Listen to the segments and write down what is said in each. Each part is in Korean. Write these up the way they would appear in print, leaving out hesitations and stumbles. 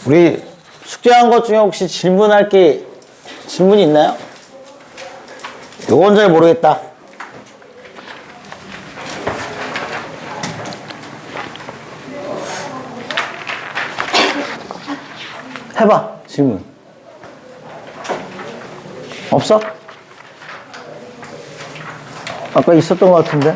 우리 숙제한 것 중에 혹시 질문할 게 질문이 있나요? 요건 잘 모르겠다. 해봐, 질문. 없어? 아까 있었던 것 같은데?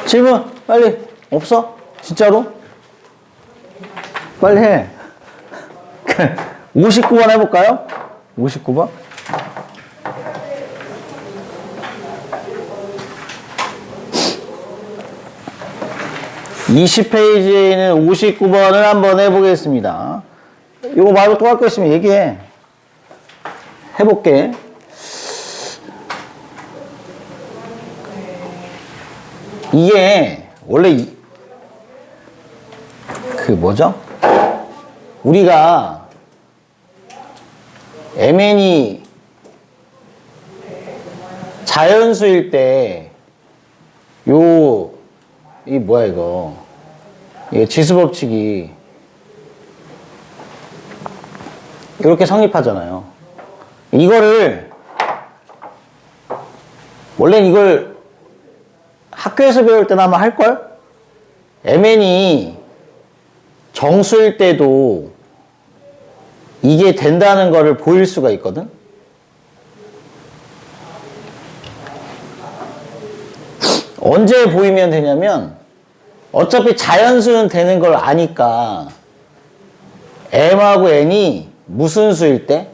질문, 빨리. 없어? 진짜로? 빨리 해. 59번 해볼까요? 59번? (20페이지에) 있는 59번을 한번 해보겠습니다. 이거 말고 또 할 거 있으면 얘기해. 해볼게. 이게 원래 그 뭐죠? 우리가 MN이 자연수일 때 이 뭐야 이거 지수법칙이 이렇게 성립하잖아요. 이거를 원래는 이걸 학교에서 배울 때는 아마 할걸? MN이 정수일 때도 이게 된다는 거를 보일 수가 있거든? 언제 보이면 되냐면 어차피 자연수는 되는 걸 아니까 M하고 N이 무슨 수일 때?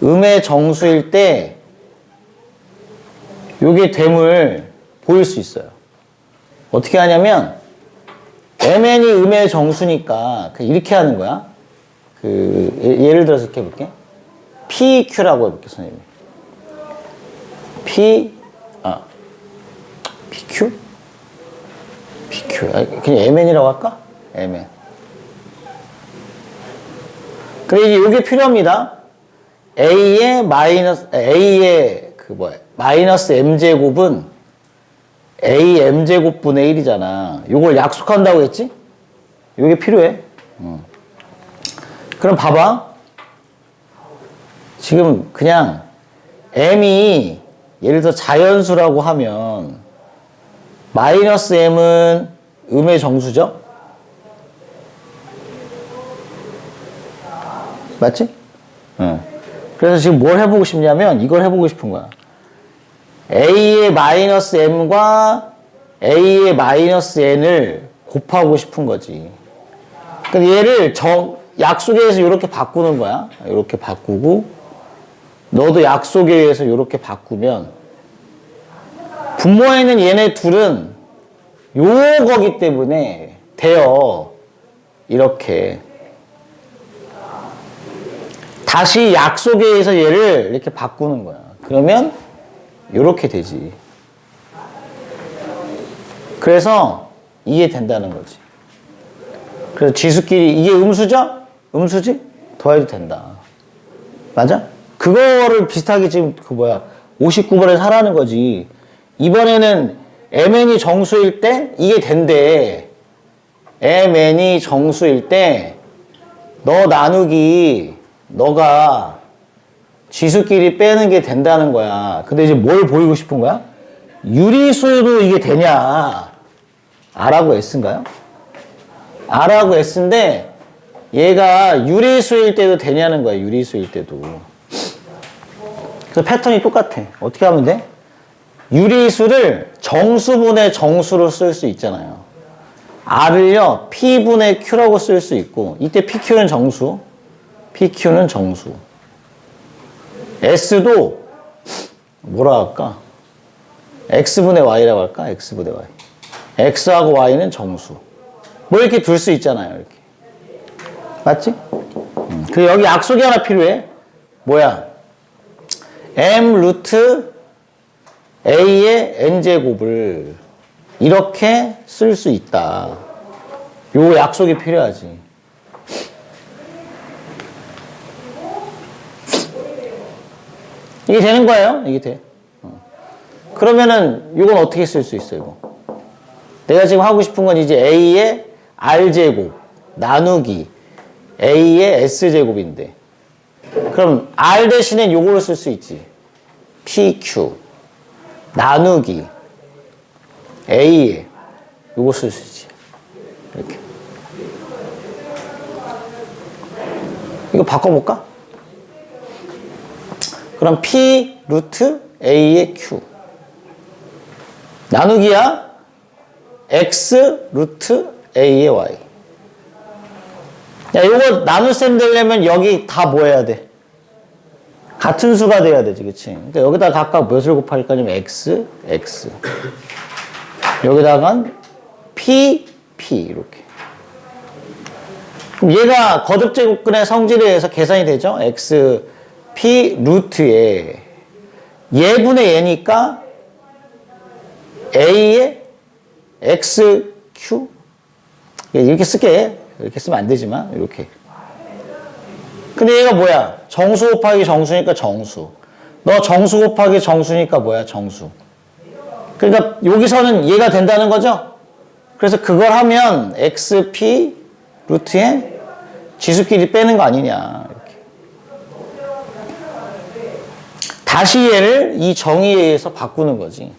음의 정수일 때 요게 됨을 보일 수 있어요. 어떻게 하냐면 MN이 음의 정수니까 이렇게 하는 거야. 예를 들어서 이렇게 해볼게. PQ라고 해볼게, 선생님. PQ? PQ. 그냥 MN이라고 할까? MN. 그래, 이제 요게 필요합니다. A의 마이너스 M제곱은 A M제곱분의 1이잖아. 요걸 약속한다고 했지? 요게 필요해. 그럼 봐봐. 지금 그냥 M이 예를 들어 자연수라고 하면 마이너스 M은 음의 정수죠? 맞지? 응. 그래서 지금 뭘 해보고 싶냐면 이걸 해보고 싶은 거야. A의 마이너스 M과 A의 마이너스 N을 곱하고 싶은 거지. 근데 얘를 약속에 의해서 이렇게 바꾸는 거야. 이렇게 바꾸고 너도 약속에 의해서 이렇게 바꾸면 분모에는 얘네 둘은 요거기 때문에 돼요. 이렇게 다시 약속에 의해서 얘를 이렇게 바꾸는 거야. 그러면 이렇게 되지. 그래서 이게 된다는 거지. 그래서 지수끼리 이게 음수죠? 음수지? 더해도 된다. 맞아? 그거를 비슷하게 지금 59번에서 하라는 거지. 이번에는 MN이 정수일 때 이게 된대. MN이 정수일 때 너 나누기 너가 지수끼리 빼는 게 된다는 거야. 근데 이제 뭘 보이고 싶은 거야? 유리수도 이게 되냐? R하고 S인가요? R하고 S인데 얘가 유리수일 때도 되냐는 거야. 유리수일 때도. 그래서 패턴이 똑같아. 어떻게 하면 돼? 유리수를 정수분의 정수로 쓸 수 있잖아요. R을요 P분의 Q라고 쓸 수 있고 이때 PQ는 정수, PQ는 정수. S도 뭐라 할까? X분의 Y라고 할까? X분의 Y. X하고 Y는 정수. 뭐 이렇게 둘 수 있잖아요. 이렇게. 맞지? 그리고 여기 약속이 하나 필요해. 뭐야? M 루트 A의 N제곱을 이렇게 쓸 수 있다. 요 약속이 필요하지. 이게 되는 거예요. 이게 돼. 그러면은 이건 어떻게 쓸 수 있어 이거? 내가 지금 하고 싶은 건 이제 A의 R제곱 나누기 A의 S제곱인데 그럼 R 대신에 요거를 쓸 수 있지. PQ 나누기 A에 요거 쓸 수 있지. 이렇게. 이거 바꿔볼까? 그럼 P 루트 A의 Q 나누기야 X 루트 A의 Y. 야, 이거 나눗셈 되려면 여기 다 뭐 해야 돼? 같은 수가 돼야 되지, 그치? 그러니까 여기다 각각 몇을 곱할 거냐면 X, X. 여기다간 P, P, 이렇게. 그럼 얘가 거듭제곱근의 성질에 의해서 계산이 되죠? X, P, 루트에 얘분의 얘니까 A의 X, Q. 이렇게 쓸게. 이렇게 쓰면 안 되지만, 이렇게. 근데 얘가 뭐야? 정수 곱하기 정수니까 정수. 너 정수 곱하기 정수니까 뭐야? 정수. 그러니까 여기서는 얘가 된다는 거죠? 그래서 그걸 하면 XP 루트에 지수끼리 빼는 거 아니냐. 이렇게. 다시 얘를 이 정의에 의해서 바꾸는 거지.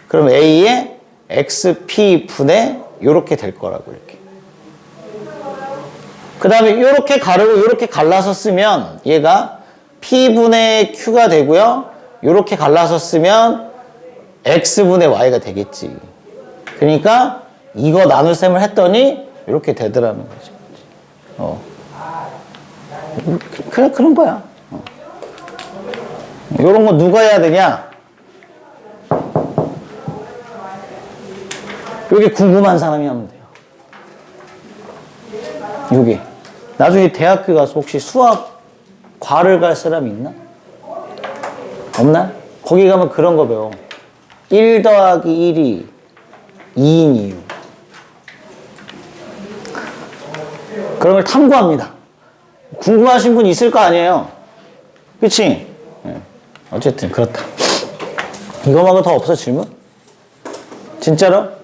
그럼 A의 XP 분의 이렇게 될 거라고, 이렇게. 그 다음에 이렇게 가르고 이렇게 갈라서 쓰면 얘가 P분의 Q가 되고요. 이렇게 갈라서 쓰면 X분의 Y가 되겠지. 그러니까 이거 나눗셈을 했더니 이렇게 되더라는 거죠. 그런 거야. 이런 거 누가 해야 되냐? 여기 궁금한 사람이 하면 돼요. 여기. 나중에 대학교 가서 혹시 수학 과를 갈 사람이 있나? 없나? 거기 가면 그런 거 배워. 1 더하기 1이 2인 이유. 그런 걸 탐구합니다. 궁금하신 분 있을 거 아니에요? 그치? 네. 어쨌든 그렇다. 이거 말고 더 없어 질문? 진짜로?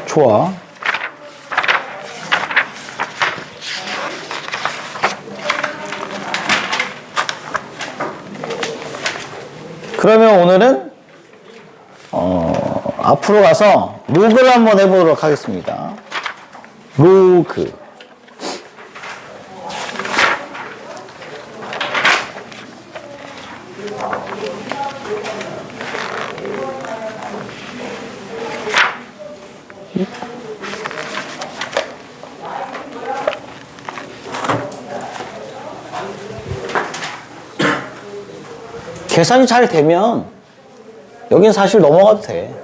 좋아. 그러면 오늘은 앞으로 가서 로그를 한번 해보도록 하겠습니다. 로그. 계산이 잘 되면 여긴 사실 넘어가도 돼.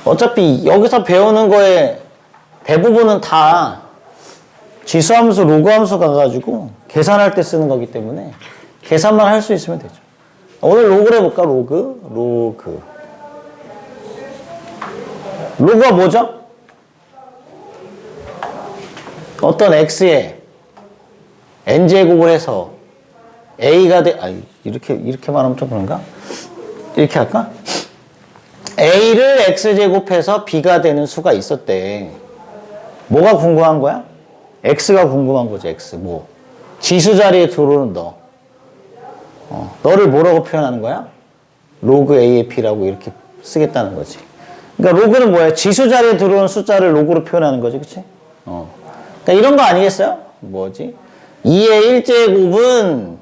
어차피 여기서 배우는 거에 대부분은 다 지수함수, 로그함수 가가지고 계산할 때 쓰는 거기 때문에 계산만 할 수 있으면 되죠. 오늘 로그를 해볼까? 로그. 로그가 뭐죠? 어떤 x에 n제곱을 해서 a가 이렇게 말하면 좀 그런가? 이렇게 할까? a를 x제곱해서 b가 되는 수가 있었대. 뭐가 궁금한 거야? x가 궁금한 거지, x. 뭐? 지수 자리에 들어오는 너. 너를 뭐라고 표현하는 거야? 로그 a의 p라고 이렇게 쓰겠다는 거지. 그러니까 로그는 뭐야? 지수 자리에 들어오는 숫자를 로그로 표현하는 거지, 그치? 그러니까 이런 거 아니겠어요? 뭐지? 2의 1제곱은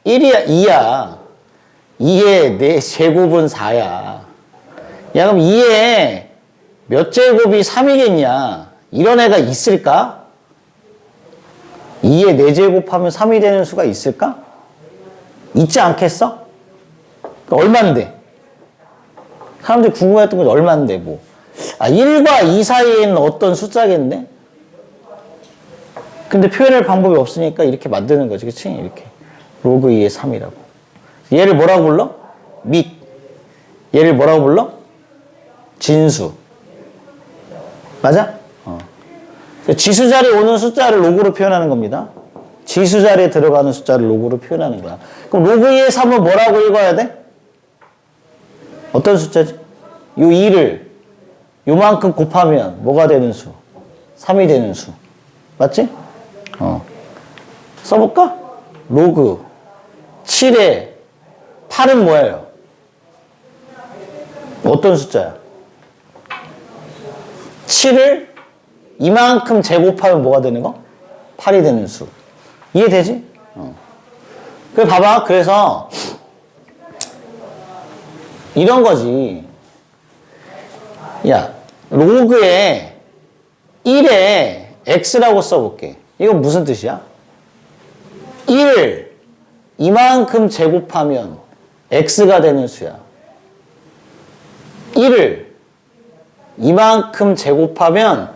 2야. 2의 4제곱은 4야. 야, 그럼 2의 몇 제곱이 3이겠냐? 이런 애가 있을까? 2의 4제곱하면 3이 되는 수가 있을까? 있지 않겠어? 그러니까 얼만데? 사람들이 궁금해했던 건 얼만데, 뭐. 1과 2 사이에 있는 어떤 숫자겠네? 근데 표현할 방법이 없으니까 이렇게 만드는 거지, 그치? 이렇게. 로그 2의 3이라고. 얘를 뭐라고 불러? 및. 얘를 뭐라고 불러? 진수. 맞아? 지수 자리에 오는 숫자를 로그로 표현하는 겁니다. 지수 자리에 들어가는 숫자를 로그로 표현하는 거야. 그럼 로그 2의 3은 뭐라고 읽어야 돼? 어떤 숫자지? 요 2를 요만큼 곱하면 뭐가 되는 수? 3이 되는 수. 맞지? 써볼까? 로그 7에 8은 뭐예요? 어떤 숫자야? 7을 이만큼 제곱하면 뭐가 되는 거? 8이 되는 수. 이해되지? 그래 봐봐. 그래서 이런 거지. 야, 로그에 1에 x라고 써볼게. 이건 무슨 뜻이야? 1 이만큼 제곱하면 x가 되는 수야. 1을 이만큼 제곱하면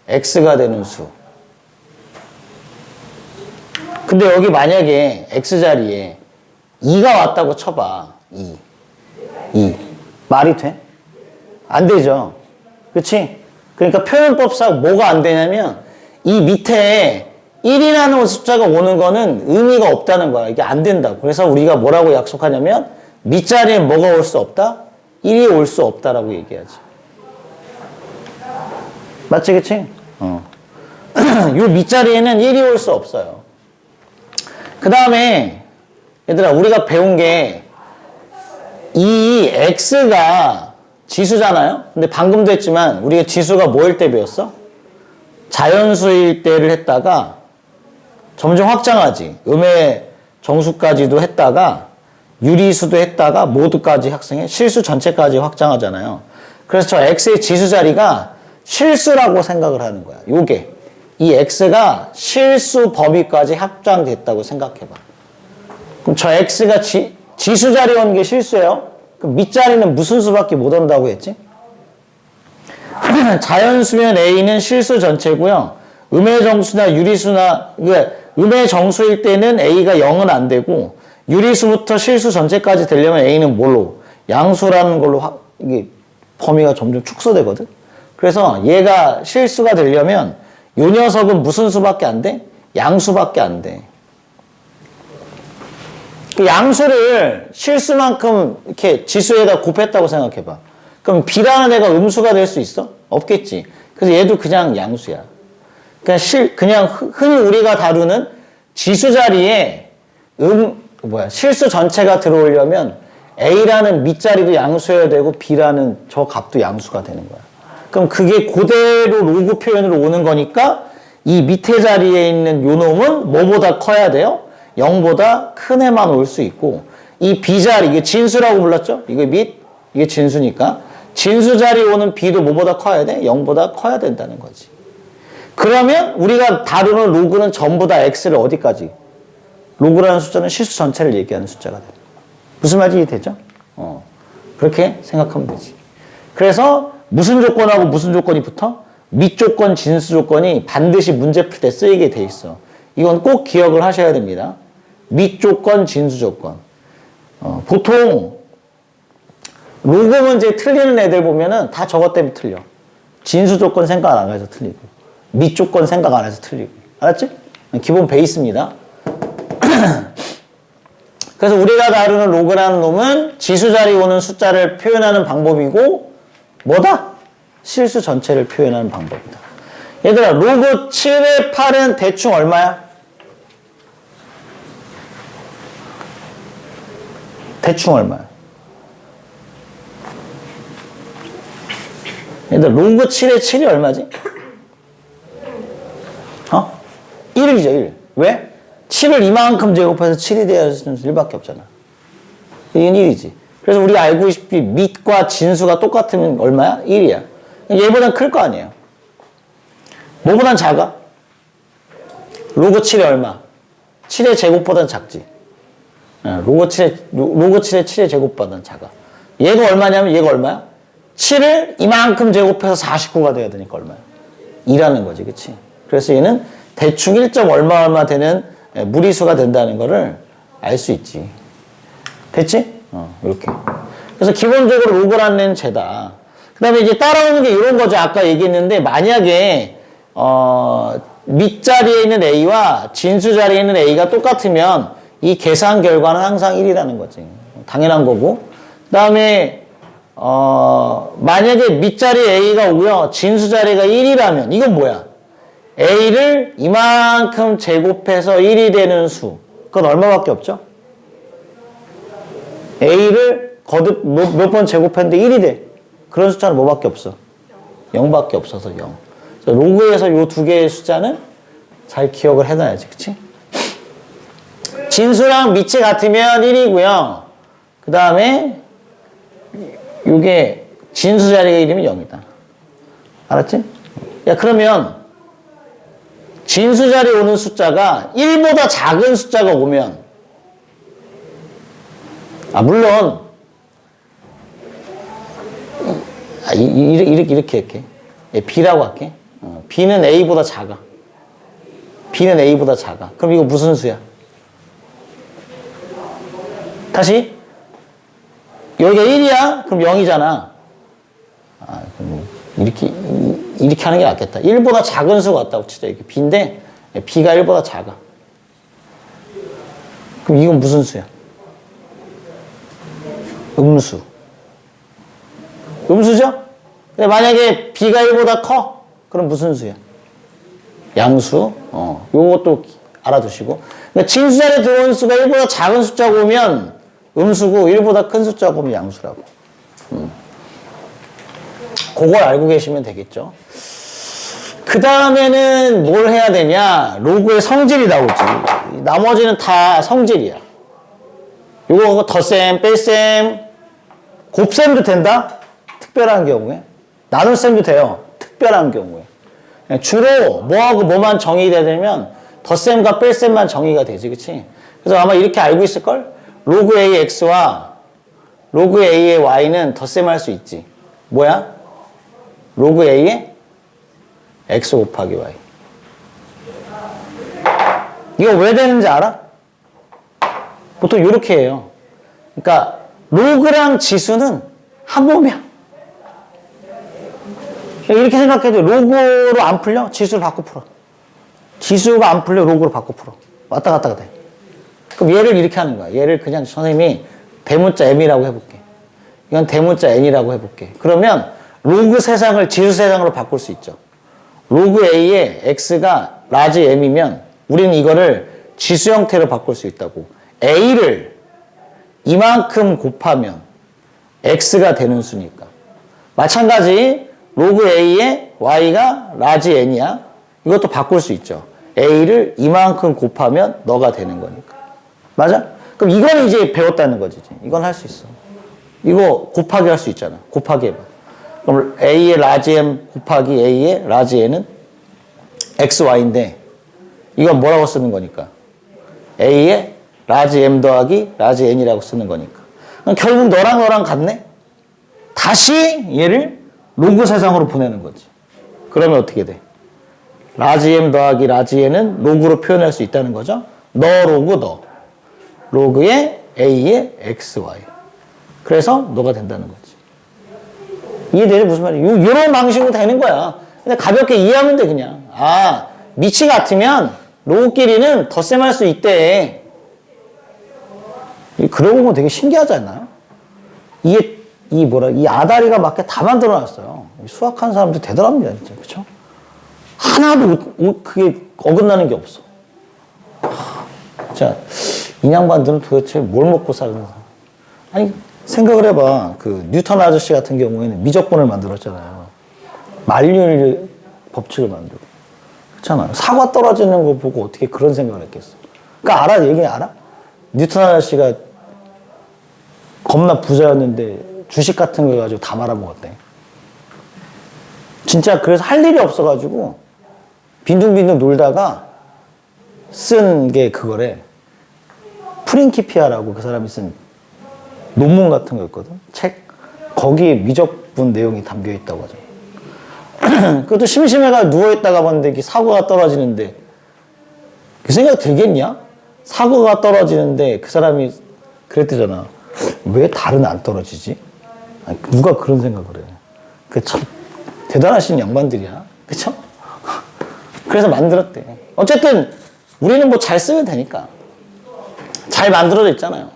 x가 되는 수. 근데 여기 만약에 x자리에 2가 왔다고 쳐봐. 2. 말이 돼? 안 되죠. 그치? 그러니까 표현법상 뭐가 안 되냐면 이 밑에 1이라는 숫자가 오는 거는 의미가 없다는 거야. 이게 안 된다고. 그래서 우리가 뭐라고 약속하냐면 밑자리에 뭐가 올 수 없다? 1이 올 수 없다라고 얘기하지. 맞지, 그치? 요 밑자리에는 1이 올 수 없어요. 그 다음에 얘들아 우리가 배운 게 이 x가 지수잖아요. 근데 방금도 했지만 우리가 지수가 뭐일 때 배웠어? 자연수일 때를 했다가 점점 확장하지. 음의 정수까지도 했다가 유리수도 했다가 모두까지 확장해 실수 전체까지 확장하잖아요. 그래서 저 x의 지수 자리가 실수라고 생각을 하는 거야. 요게 이 x가 실수 범위까지 확장됐다고 생각해봐. 그럼 저 x가 지수 자리에 오는 게 실수예요. 그럼 밑자리는 무슨 수밖에 못 온다고 했지? 자연수면 a는 실수 전체고요. 음의 정수나 유리수나 음의 정수일 때는 a가 0은 안 되고 유리수부터 실수 전체까지 되려면 a는 뭘로? 양수라는 걸로 이게 범위가 점점 축소되거든. 그래서 얘가 실수가 되려면 요 녀석은 무슨 수밖에 안 돼? 양수밖에 안 돼. 그 양수를 실수만큼 이렇게 지수에다 곱했다고 생각해봐. 그럼 b라는 애가 음수가 될 수 있어? 없겠지. 그래서 얘도 그냥 양수야. 그냥 흔히 우리가 다루는 지수 자리에 실수 전체가 들어오려면 a라는 밑자리도 양수여야 되고 b라는 저 값도 양수가 되는 거야. 그럼 그게 그대로 로그 표현으로 오는 거니까 이 밑에 자리에 있는 요 놈은 뭐보다 커야 돼요? 0보다 큰 애만 올 수 있고 이 b자리, 이게 진수라고 불렀죠? 이게 이게 진수니까 진수 자리에 오는 b도 뭐보다 커야 돼? 0보다 커야 된다는 거지. 그러면 우리가 다루는 로그는 전부 다 x를 어디까지? 로그라는 숫자는 실수 전체를 얘기하는 숫자가 돼. 무슨 말인지 이해되죠? 그렇게 생각하면 되지. 그래서 무슨 조건하고 무슨 조건이 붙어? 밑조건, 진수 조건이 반드시 문제 풀 때 쓰이게 돼 있어. 이건 꼭 기억을 하셔야 됩니다. 밑조건, 진수 조건. 보통 로그 문제 틀리는 애들 보면은 다 저것 때문에 틀려. 진수 조건 생각 안 해서 틀리고 밑조건 생각 안 해서 틀리고. 알았지? 기본 베이스입니다. 그래서 우리가 다루는 로그라는 놈은 지수 자리에 오는 숫자를 표현하는 방법이고 뭐다? 실수 전체를 표현하는 방법이다. 얘들아 로그 7의 8은 대충 얼마야? 대충 얼마야? 얘들아 로그 7의 7이 얼마지? 1이죠 1. 왜? 7을 이만큼 제곱해서 7이 되어야 하는 수 1밖에 없잖아. 이건 1이지. 그래서 우리가 알고 있듯이 밑과 진수가 똑같으면 얼마야? 1이야. 얘보단 클 거 아니에요. 뭐보단 작아? 로그 7이 얼마? 7의 제곱보단 작지. 로그 7의 7의 제곱보단 작아. 얘가 얼마냐면 얘가 얼마야? 7을 이만큼 제곱해서 49가 돼야 되니까 얼마야? 2라는 거지. 그치? 그래서 얘는 대충 1점 얼마 되는 무리수가 된다는 거를 알 수 있지. 됐지? 이렇게. 그래서 기본적으로 로그라는 애는 쟤다. 그 다음에 이제 따라오는 게 이런 거죠. 아까 얘기했는데, 만약에, 밑자리에 있는 A와 진수 자리에 있는 A가 똑같으면 이 계산 결과는 항상 1이라는 거지. 당연한 거고. 그 다음에 만약에 밑자리에 A가 오고요. 진수 자리가 1이라면 이건 뭐야? A를 이만큼 제곱해서 1이 되는 수. 그건 얼마밖에 없죠? A를 거듭 몇 번 제곱했는데 1이 돼. 그런 숫자는 뭐밖에 없어? 0밖에 없어서 0. 로그에서 요 두 개의 숫자는 잘 기억을 해놔야지. 그치? 진수랑 밑이 같으면 1이고요. 그 다음에 요게 진수 자리가 1이면 0이다. 알았지? 야, 그러면 진수 자리에 오는 숫자가 1보다 작은 숫자가 오면 물론 이렇게 B라고 할게. B는 A보다 작아. B는 A보다 작아. 그럼 이거 무슨 수야? 다시 여기가 1이야? 그럼 0이잖아. 그럼 이렇게 하는 게 낫겠다. 1보다 작은 수가 왔다고 치자. 이렇게 B인데 B가 1보다 작아. 그럼 이건 무슨 수야? 음수. 음수죠? 근데 만약에 B가 1보다 커? 그럼 무슨 수야? 양수. 요것도 알아두시고. 그러니까 진수 자리에 들어온 수가 1보다 작은 숫자가 오면 음수고 1보다 큰 숫자가 오면 양수라고. 그걸 알고 계시면 되겠죠. 그 다음에는 뭘 해야 되냐? 로그의 성질이 나오지. 나머지는 다 성질이야. 요거 덧셈, 뺄셈, 곱셈도 된다? 특별한 경우에. 나눗셈도 돼요. 특별한 경우에. 주로 뭐하고 뭐만 정의가 되면 덧셈과 뺄셈만 정의가 되지. 그치? 그래서 아마 이렇게 알고 있을걸? 로그 A X와 로그 A의 Y는 덧셈할 수 있지. 뭐야? 로그 A의 X 곱하기 Y. 이거 왜 되는지 알아? 보통 이렇게 해요. 그러니까 로그랑 지수는 한 몸이야. 이렇게 생각해도 로그로 안 풀려? 지수를 바꿔 풀어. 지수가 안 풀려? 로그로 바꿔 풀어. 왔다 갔다 돼. 그럼 얘를 이렇게 하는 거야. 얘를 그냥 선생님이 대문자 M이라고 해볼게. 이건 대문자 N이라고 해볼게. 그러면 로그 세상을 지수 세상으로 바꿀 수 있죠. 로그 A의 X가 라지 M이면 우리는 이거를 지수 형태로 바꿀 수 있다고. A를 이만큼 곱하면 X가 되는 수니까. 마찬가지 로그 A의 Y가 라지 N이야. 이것도 바꿀 수 있죠. A를 이만큼 곱하면 너가 되는 거니까. 맞아? 그럼 이건 이제 배웠다는 거지. 이건 할 수 있어. 이거 곱하기 할 수 있잖아. 곱하기 해봐. 그럼 A의 라지 M 곱하기 A의 라지 N은 XY인데 이건 뭐라고 쓰는 거니까? A의 라지 M 더하기 라지 N이라고 쓰는 거니까. 그럼 결국 너랑 같네? 다시 얘를 로그 세상으로 보내는 거지. 그러면 어떻게 돼? 라지 M 더하기 라지 N은 로그로 표현할 수 있다는 거죠. 너 로그 너. 로그의 A의 XY. 그래서 너가 된다는 거지. 이해되지? 무슨 말이야? 이런 방식으로 되는 거야. 근데 가볍게 이해하면 돼, 그냥. 밑이 같으면 로그끼리는 덧셈할 수 있대. 그러고 보면 되게 신기하지 않나요? 이 아다리가 맞게 다 만들어 놨어요. 수학하는 사람들 대단합니다, 진짜. 그쵸? 하나도 그게 어긋나는 게 없어. 자, 이 양반들은 도대체 뭘 먹고 사는 사람? 아니, 생각을 해봐. 그 뉴턴 아저씨 같은 경우에는 미적분을 만들었잖아요. 만류인의 법칙을 만들고. 그렇잖아요. 사과 떨어지는 거 보고 어떻게 그런 생각을 했겠어. 그러니까 알아? 얘기 알아? 뉴턴 아저씨가 겁나 부자였는데 주식 같은 거 가지고 다 말아먹었대. 진짜 그래서 할 일이 없어가지고 빈둥빈둥 놀다가 쓴 게 그거래. 프린키피아라고 그 사람이 쓴 논문 같은 거였거든. 책. 거기에 미적분 내용이 담겨 있다고 하죠. 그것도 심심해가 누워있다가 봤는데 이게 사과가 떨어지는데 그 생각 들겠냐? 사과가 떨어지는데 그 사람이 그랬대잖아. 왜 달은 안 떨어지지? 아니, 누가 그런 생각을 해. 그 참 대단하신 양반들이야. 그쵸? 그래서 만들었대. 어쨌든 우리는 뭐 잘 쓰면 되니까. 잘 만들어져 있잖아요.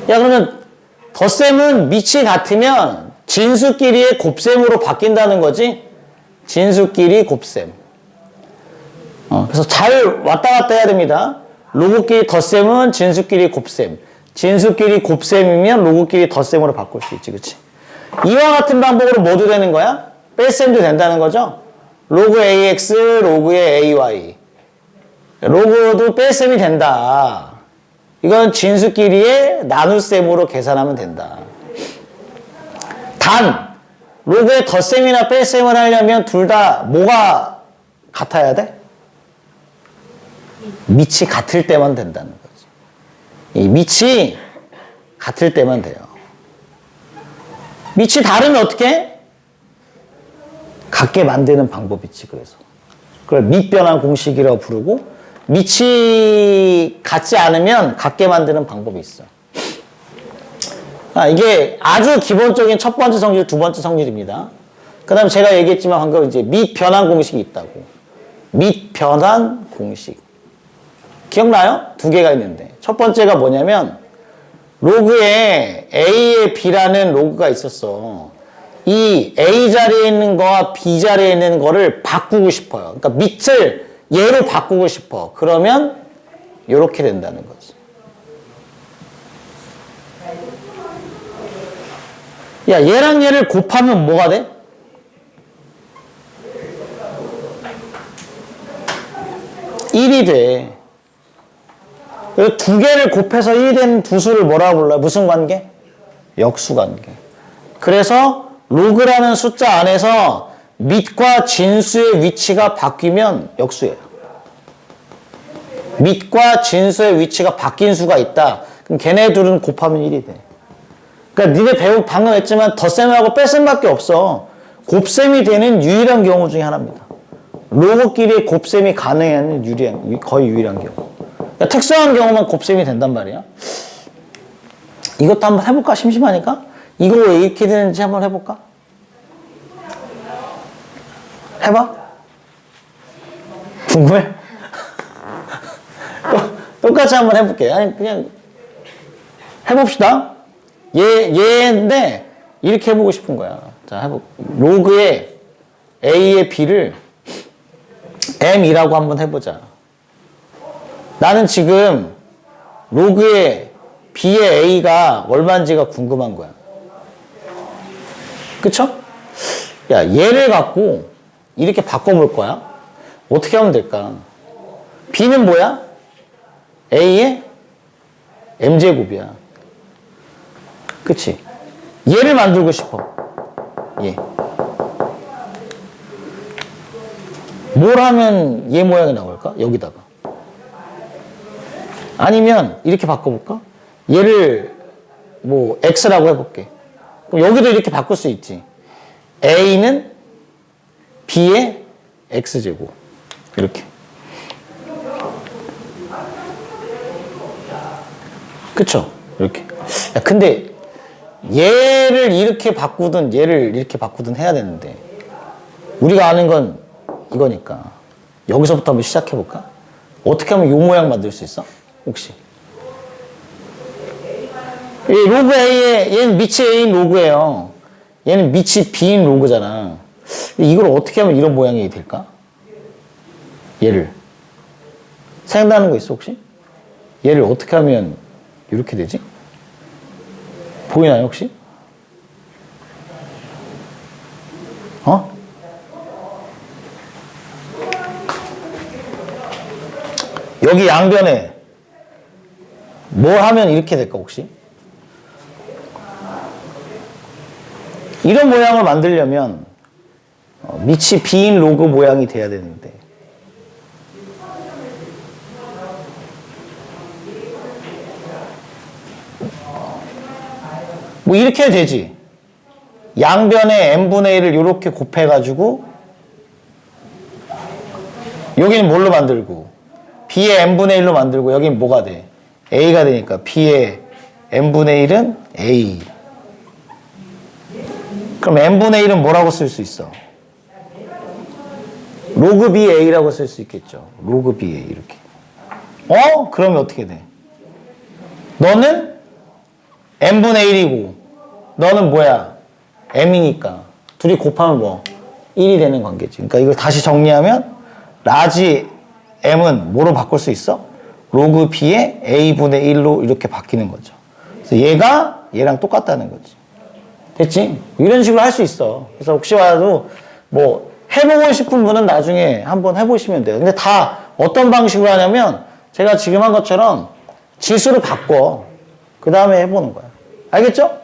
야, 그러면 덧셈은 밑이 같으면 진수끼리의 곱셈으로 바뀐다는 거지? 진수끼리 곱셈. 그래서 잘 왔다 갔다 해야 됩니다. 로그끼리 덧셈은 진수끼리 곱셈. 진수끼리 곱셈이면 로그끼리 덧셈으로 바꿀 수 있지, 그치? 이와 같은 방법으로 뭐도 되는 거야? 뺄셈도 된다는 거죠? 로그 AX, 로그의 AY. 로그도 뺄셈이 된다. 이건 진수끼리의 나눗셈으로 계산하면 된다. 단, 로그의 덧셈이나 뺄셈을 하려면 둘 다 뭐가 같아야 돼? 밑이 같을 때만 된다는 거지. 이 밑이 같을 때만 돼요. 밑이 다르면 어떻게? 같게 만드는 방법이 있지, 그래서. 그걸 밑변환 공식이라고 부르고, 밑이 같지 않으면 같게 만드는 방법이 있어. 이게 아주 기본적인 첫 번째 성질, 두 번째 성질입니다. 그 다음에 제가 얘기했지만 방금 이제 밑변환 공식이 있다고. 밑변환 공식. 기억나요? 두 개가 있는데. 첫 번째가 뭐냐면, 로그에 A에 B라는 로그가 있었어. 이 A 자리에 있는 거와 B 자리에 있는 거를 바꾸고 싶어요. 그러니까 밑을 얘로 바꾸고 싶어. 그러면 이렇게 된다는 거지. 야, 얘랑 얘를 곱하면 뭐가 돼? (1이) 돼. 그리고 두 개를 곱해서 1이 되는 두 수를 뭐라고 불러요? 무슨 관계? 역수 관계. 그래서 로그라는 숫자 안에서 밑과 진수의 위치가 바뀌면 역수예요. 밑과 진수의 위치가 바뀐 수가 있다. 그럼 걔네 둘은 곱하면 1이 돼. 그러니까 니네 방금 했지만 덧셈하고 뺄셈밖에 없어. 곱셈이 되는 유일한 경우 중에 하나입니다. 로그끼리 곱셈이 가능한 거의 유일한 경우. 그러니까 특수한 경우만 곱셈이 된단 말이야. 이것도 한번 해볼까? 심심하니까? 이거 왜 이렇게 되는지 한번 해볼까? 해봐? 궁금해? 똑같이 한번 해볼게. 아니, 그냥 해봅시다. 얘인데 이렇게 해보고 싶은 거야. 자, 로그의 A의 B를 M이라고 한번 해보자. 나는 지금 로그의 B의 A가 얼마인지가 궁금한 거야. 그쵸? 야, 얘를 갖고 이렇게 바꿔볼 거야. 어떻게 하면 될까? B는 뭐야? A의 M제곱이야. 그치? 얘를 만들고 싶어. 얘. 뭘 하면 얘 모양이 나올까? 여기다가. 아니면 이렇게 바꿔볼까? 얘를 뭐 X라고 해볼게. 그럼 여기도 이렇게 바꿀 수 있지. A는 B의 X제곱. 이렇게. 그쵸? 이렇게. 야, 근데 얘를 이렇게 바꾸든 얘를 이렇게 바꾸든 해야 되는데 우리가 아는 건 이거니까 여기서부터 한번 시작해볼까? 어떻게 하면 이 모양 만들 수 있어? 혹시? 이 로그 A에 얘는 밑이 A인 로그예요. 얘는 밑이 B인 로그잖아. 이걸 어떻게 하면 이런 모양이 될까? 얘를 생각나는 거 있어 혹시? 얘를 어떻게 하면 이렇게 되지? 보이나요 혹시? 여기 양변에 뭘 하면 이렇게 될까 혹시? 이런 모양을 만들려면 밑이 B인 로그 모양이 돼야 되는데 뭐 이렇게 해도 되지. 양변에 n분의 1을 이렇게 곱해가지고 여기는 뭘로 만들고 b의 n분의 1로 만들고 여기는 뭐가 돼? a가 되니까 b의 n분의 1은 a. 그럼 n분의 1은 뭐라고 쓸 수 있어? 로그 BA라고 쓸 수 있겠죠. 로그 BA 이렇게. 그러면 어떻게 돼? 너는 n분의 1이고 너는 뭐야? m이니까 둘이 곱하면 뭐? 1이 되는 관계지. 그러니까 이걸 다시 정리하면 라지 m은 뭐로 바꿀 수 있어? 로그 b의 a분의 1로 이렇게 바뀌는 거죠. 그래서 얘가 얘랑 똑같다는 거지. 됐지? 이런 식으로 할 수 있어. 그래서 혹시라도 뭐 해보고 싶은 분은 나중에 한번 해보시면 돼요. 근데 다 어떤 방식으로 하냐면 제가 지금 한 것처럼 지수를 바꿔. 그 다음에 해보는 거야. 알겠죠?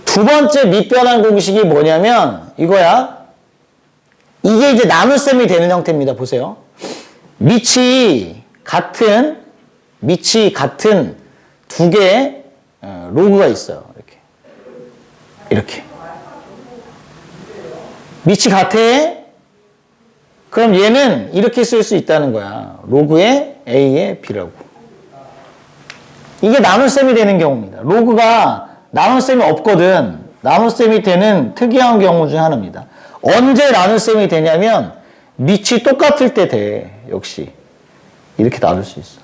두 번째 밑변환 공식이 뭐냐면 이거야. 이게 이제 나눗셈이 되는 형태입니다. 보세요. 밑이 같은 두 개의 로그가 있어요. 이렇게. 밑이 같아. 그럼 얘는 이렇게 쓸 수 있다는 거야. 로그의 A의 B라고. 이게 나눗셈이 되는 경우입니다. 로그가 나눗셈이 없거든. 나눗셈이 되는 특이한 경우 중 하나입니다. 언제 나눗셈이 되냐면 밑이 똑같을 때 돼. 역시. 이렇게 나눌 수 있어.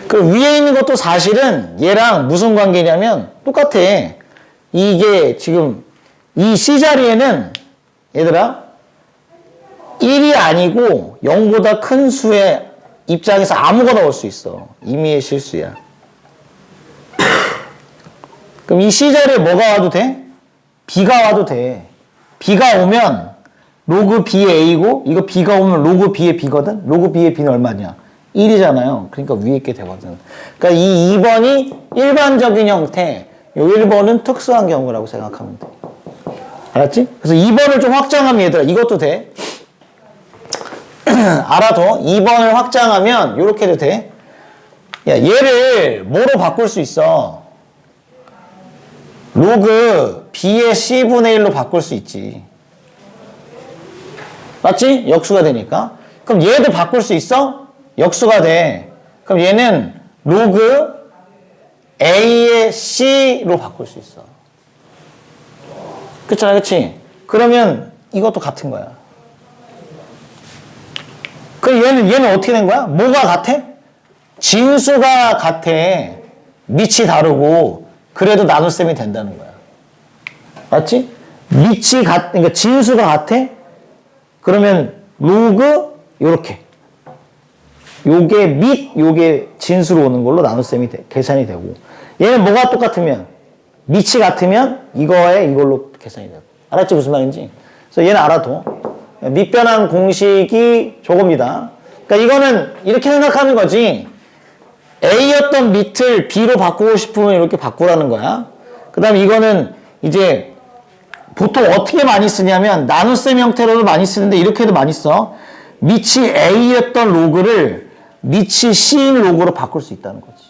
그 위에 있는 것도 사실은 얘랑 무슨 관계냐면 똑같아. 이게 지금 이 C자리에는 얘들아 1이 아니고 0보다 큰 수의 입장에서 아무거나 올 수 있어. 임의의 실수야. 그럼 이 C자리에 뭐가 와도 돼? B가 와도 돼. B가 오면 로그 B의 A고 이거 B가 오면 로그 B의 B거든? 로그 B의 B는 얼마냐? 1이잖아요. 그러니까 위에 있게 되거든. 그러니까 이 2번이 일반적인 형태, 요 1번은 특수한 경우라고 생각하면 돼. 알았지? 그래서 2번을 좀 확장하면 얘들아 이것도 돼. 알아둬. 2번을 확장하면 이렇게 해도 돼. 야, 얘를 뭐로 바꿀 수 있어? 로그 B의 C분의 1로 바꿀 수 있지. 맞지? 역수가 되니까. 그럼 얘도 바꿀 수 있어? 역수가 돼. 그럼 얘는 로그 A의 C로 바꿀 수 있어. 그렇잖아, 그치? 그러면 이것도 같은 거야. 그럼 얘는 어떻게 된 거야? 뭐가 같아? 진수가 같아. 밑이 다르고, 그래도 나눗셈이 된다는 거야. 맞지? 그러니까 진수가 같아? 그러면 로그, 요렇게. 요게 요게 진수로 오는 걸로 나눗셈이 계산이 되고. 얘는 뭐가 똑같으면? 밑이 같으면 이거에 이걸로 계산이 되고. 알았지? 무슨 말인지? 그래서 얘는 알아둬. 밑변환 공식이 저겁니다. 그러니까 이거는 이렇게 생각하는 거지. A였던 밑을 B로 바꾸고 싶으면 이렇게 바꾸라는 거야. 그 다음에 이거는 이제 보통 어떻게 많이 쓰냐면 나눗셈 형태로도 많이 쓰는데 이렇게도 많이 써. 밑이 A였던 로그를 밑이 C인 로그로 바꿀 수 있다는 거지.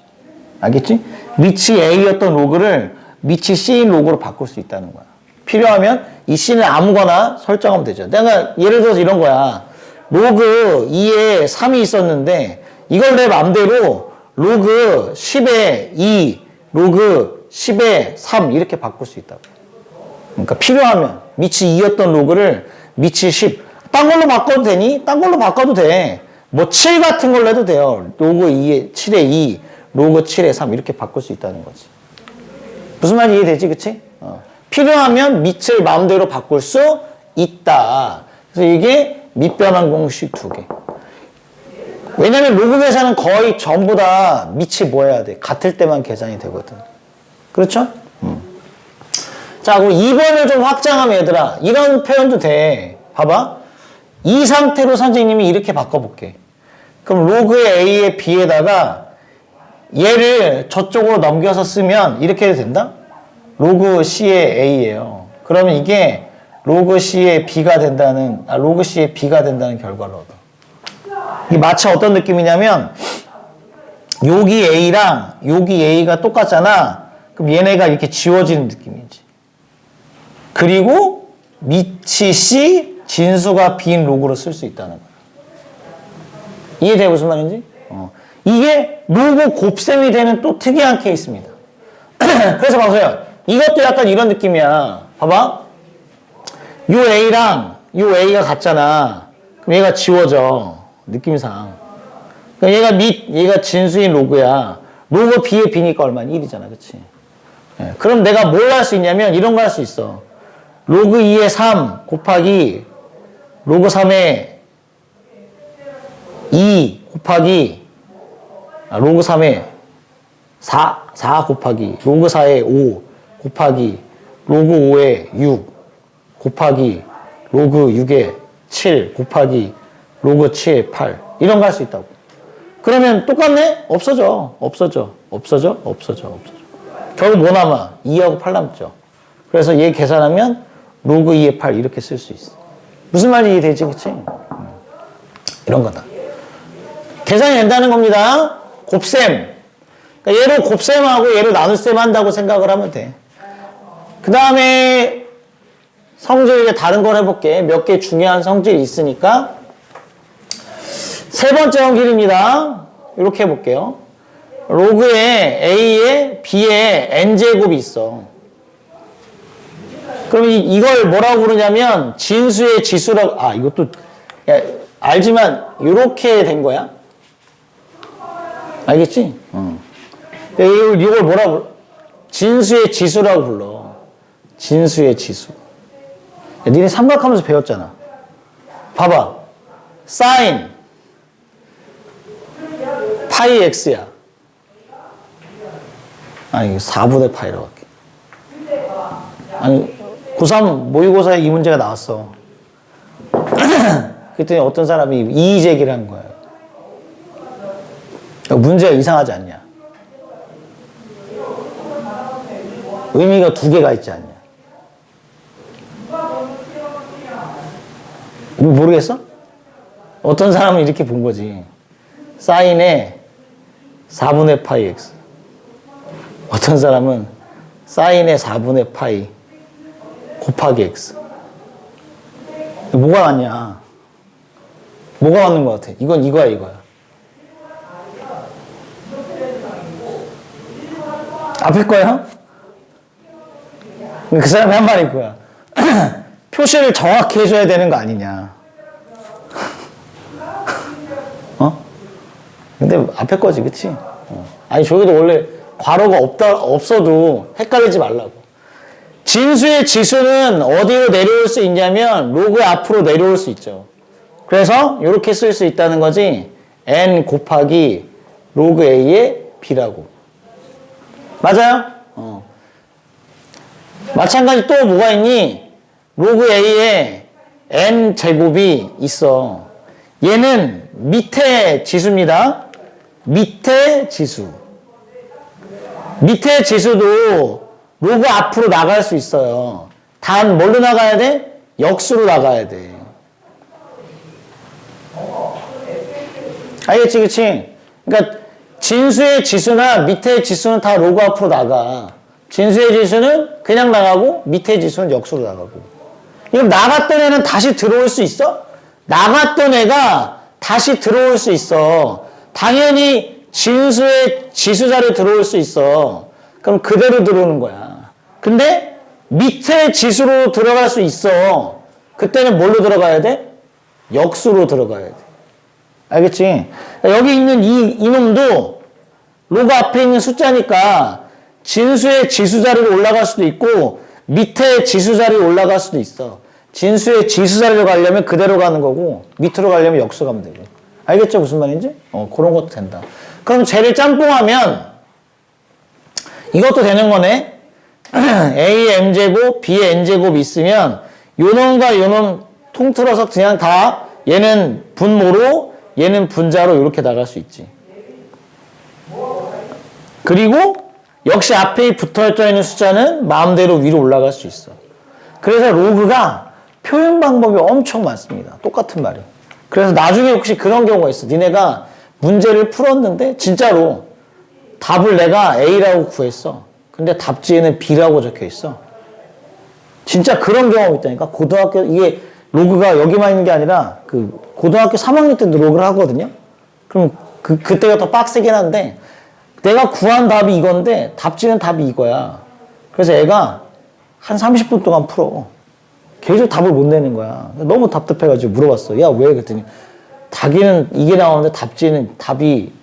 알겠지? 밑이 A였던 로그를 밑이 C인 로그로 바꿀 수 있다는 거야. 필요하면 이 C는 아무거나 설정하면 되죠. 내가 예를 들어서 이런 거야. 로그 2에 3이 있었는데 이걸 내 맘대로 로그 10에 2, 로그 10에 3 이렇게 바꿀 수 있다고. 그러니까 필요하면 밑이 2였던 로그를 밑이 10. 딴 걸로 바꿔도 되니? 딴 걸로 바꿔도 돼. 뭐 7 같은 걸로 해도 돼요. 로그 2에 7에 2, 로그 7에 3 이렇게 바꿀 수 있다는 거지. 무슨 말인지 이해되지? 그치? 필요하면 밑을 마음대로 바꿀 수 있다. 그래서 이게 밑변환 공식 2개. 왜냐면 로그 계산은 거의 전부 다 밑이 뭐 해야 돼? 같을 때만 계산이 되거든. 그렇죠? 자, 그럼 2번을 좀 확장하면 얘들아, 이런 표현도 돼. 봐봐. 이 상태로 선생님이 이렇게 바꿔볼게. 그럼 로그의 A의 B에다가 얘를 저쪽으로 넘겨서 쓰면 이렇게 해도 된다? 로그 C의 A예요. 그러면 이게 로그 C의 B가 된다는, 로그 C의 B가 된다는 결과를 얻어. 이게 마치 어떤 느낌이냐면, 여기 A랑 여기 A가 똑같잖아. 그럼 얘네가 이렇게 지워지는 느낌이지. 그리고 밑이 C, 진수가 B인 로그로 쓸 수 있다는 거야. 이해돼? 무슨 말인지? 이게 로그 곱셈이 되는 또 특이한 케이스입니다. 그래서 보세요. 이것도 약간 이런 느낌이야. 봐봐. 요 A랑 요 A가 같잖아. 그럼 얘가 지워져. 느낌상. 그럼 얘가 진수인 로그야. 로그 B의 B니까 얼마니? 1이잖아. 그치? 예, 그럼 내가 뭘 할 수 있냐면 이런 거 할 수 있어. 로그 2의 3 곱하기 로그 3의 2 곱하기 로그 3의 4 곱하기 로그 4의 5 곱하기 로그 5의 6 곱하기 로그 6의 7 곱하기 로그 7의 8 이런 거 할 수 있다고. 그러면 똑같네? 없어져. 결국 뭐 남아? 2하고 8 남죠. 그래서 얘 계산하면 로그 2의 8 이렇게 쓸 수 있어. 무슨 말인지 이해되지? 그치? 이런 거다. 계산이 된다는 겁니다. 곱셈. 그러니까 얘를 곱셈하고 얘를 나눗셈 한다고 생각을 하면 돼. 그 다음에 성질 이제 다른 걸 해볼게. 몇 개 중요한 성질이 있으니까. 세 번째 성질입니다. 이렇게 해볼게요. 로그에 A에 B에 N제곱이 있어. 그럼 이걸 뭐라고 부르냐면 진수의 지수라고, 이것도 야, 알지만 이렇게 된 거야. 알겠지? 이걸 뭐라고 불러? 진수의 지수라고 불러. 진수의 지수. 야, 니네 삼각하면서 배웠잖아. 봐봐. 사인 파이 x야. 아니 4분의 파이라고 할게. 아니 고3 모의고사에 이 문제가 나왔어. 그랬더니 어떤 사람이 이의 제기를 한 거예요. 문제가 이상하지 않냐? 의미가 두 개가 있지 않냐? 모르겠어? 어떤 사람은 이렇게 본 거지. 사인에 4분의 파이 x. 어떤 사람은 사인에 4분의 파이 곱하기 x. 뭐가 맞냐? 뭐가 맞는 것 같아? 이건 이거야. 앞에 거야? 그 사람이 한 말이 그거야. 표시를 정확히 해줘야 되는 거 아니냐. 근데 앞에 거지, 그치? 아니, 저기도 원래 괄호가 없어도 헷갈리지 말라고. 진수의 지수는 어디로 내려올 수 있냐면 로그 앞으로 내려올 수 있죠. 그래서 이렇게 쓸 수 있다는 거지. n 곱하기 로그 a의 b라고. 맞아요? 마찬가지 또 뭐가 있니? 로그 a에 n 제곱이 있어. 얘는 밑에 지수입니다. 밑에 지수. 밑에 지수도 로그 앞으로 나갈 수 있어요. 단 뭘로 나가야 돼? 역수로 나가야 돼. 알겠지, 그치? 그러니까 진수의 지수나 밑에 지수는 다 로그 앞으로 나가. 진수의 지수는 그냥 나가고 밑에 지수는 역수로 나가고. 그럼 나갔던 애는 다시 들어올 수 있어? 나갔던 애가 다시 들어올 수 있어. 당연히 진수의 지수 자리에 들어올 수 있어. 그럼 그대로 들어오는 거야. 근데 밑에 지수로 들어갈 수 있어. 그때는 뭘로 들어가야 돼? 역수로 들어가야 돼. 알겠지? 여기 있는 이놈도 로그 앞에 있는 숫자니까 진수의 지수 자리로 올라갈 수도 있고 밑에 지수 자리로 올라갈 수도 있어. 진수의 지수 자리로 가려면 그대로 가는 거고 밑으로 가려면 역수 가면 되고. 알겠죠? 무슨 말인지? 그런 것도 된다. 그럼 쟤를 짬뽕하면 이것도 되는 거네. A의 m제곱, B의 n제곱 있으면 요놈과 요놈 통틀어서 그냥 다 얘는 분모로 얘는 분자로 이렇게 나갈 수 있지. 그리고 역시 앞에 붙어져 있는 숫자는 마음대로 위로 올라갈 수 있어. 그래서 로그가 표현 방법이 엄청 많습니다. 똑같은 말이. 그래서 나중에 혹시 그런 경우가 있어. 니네가 문제를 풀었는데 진짜로 답을 내가 A라고 구했어. 근데 답지에는 B라고 적혀 있어. 진짜 그런 경험이 있다니까. 고등학교 이게 로그가 여기만 있는 게 아니라 그 고등학교 3학년 때도 로그를 하거든요. 그럼 그때가 더 빡세긴 한데 내가 구한 답이 이건데 답지는 답이 이거야. 그래서 애가 한 30분 동안 풀어. 계속 답을 못 내는 거야. 너무 답답해가지고 물어봤어. 야, 왜? 그랬더니 답이는 이게 나오는데 답이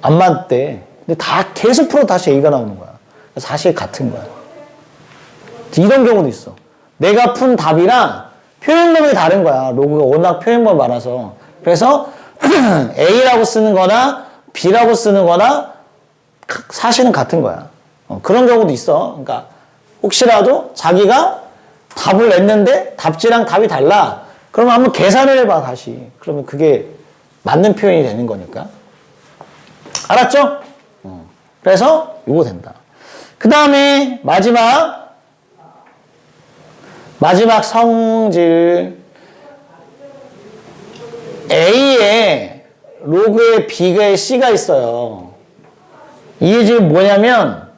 안 맞대. 근데 다 계속 풀어 다시 A가 나오는 거야. 사실 같은 거야. 이런 경우도 있어. 내가 푼 답이랑 표현법이 다른 거야. 로그가 워낙 표현법이 많아서. 그래서 A라고 쓰는 거나 B라고 쓰는 거나 사실은 같은 거야. 그런 경우도 있어. 그러니까 혹시라도 자기가 답을 냈는데 답지랑 답이 달라. 그러면 한번 계산을 해봐, 다시. 그러면 그게 맞는 표현이 되는 거니까. 알았죠? 그래서 이거 된다. 그 다음에 마지막 성질. A에 로그에 B에 C가 있어요. 이게 지금 뭐냐면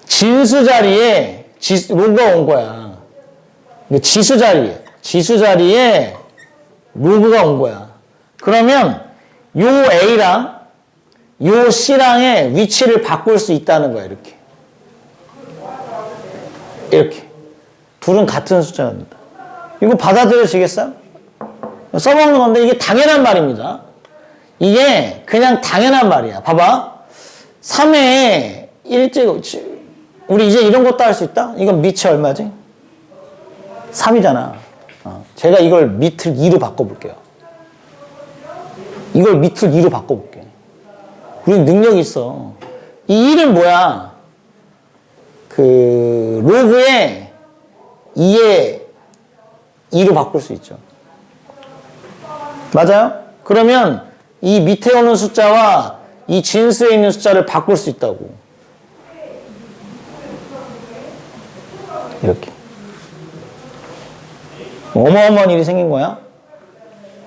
진수 자리에 로그가 온 거야. 지수 자리에 로그가 온 거야. 그러면 요 A랑 요 C랑의 위치를 바꿀 수 있다는 거야. 이렇게 둘은 같은 숫자입니다. 이거 받아들여지겠어요? 써먹는 건데 이게 당연한 말입니다. 이게 그냥 당연한 말이야. 봐봐. 3에 1제곱, 우리 이제 이런 것도 할 수 있다? 이건 밑이 얼마지? 3이잖아. 제가 이걸 밑을 2로 바꿔볼게요. 이걸 밑을 2로 바꿔볼게. 우리는 능력이 있어. 이 1은 뭐야? 그 로그에 2에 2로 바꿀 수 있죠. 맞아요? 그러면 이 밑에 오는 숫자와 이 진수에 있는 숫자를 바꿀 수 있다고. 이렇게. 어마어마한 일이 생긴 거야.